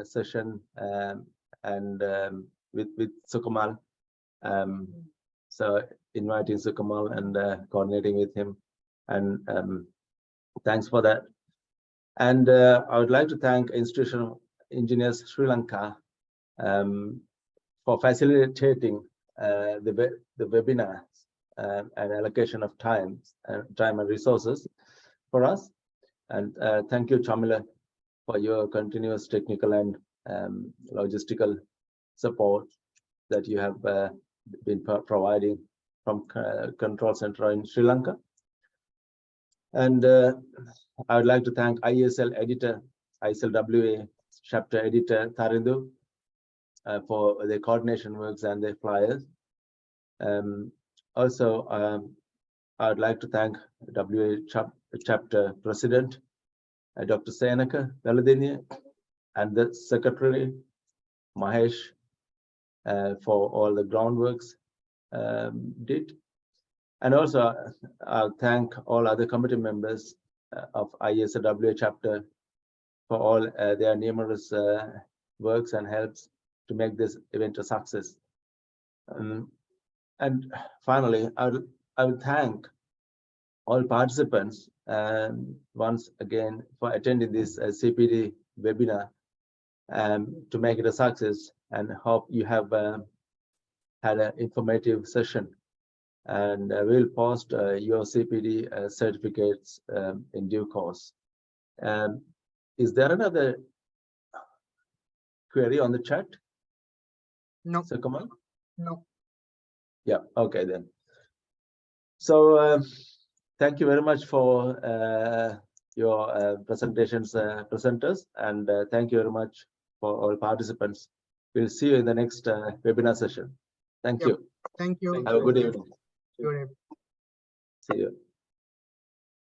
session and with Sukamal. So inviting Sukamal and coordinating with him, and thanks for that. And I would like to thank Institutional Engineers Sri Lanka for facilitating the webinar and allocation of time and resources for us. And thank you, Chamila, for your continuous technical and logistical support that you have been providing from Control Center in Sri Lanka. And I would like to thank IESL editor, ISLWA chapter editor Tarindu for the coordination works and the flyers. Also, I'd like to thank WA chapter president, Dr. Senaka Veladini, and the secretary, Mahesh, for all the groundworks did. And also, I'll thank all other committee members of ISWA chapter for all their numerous works and helps to make this event a success. And finally, I will thank all participants once again for attending this CPD webinar to make it a success, and hope you have had an informative session. And we'll post your CPD certificates in due course. Is there another query on the chat?
No.
So come on.
No.
Yeah, okay then. So thank you very much for your presentations, presenters, and thank you very much for all participants. We'll see you in the next webinar session. Thank you.
Thank you.
Have a good evening.
Good evening.
See you.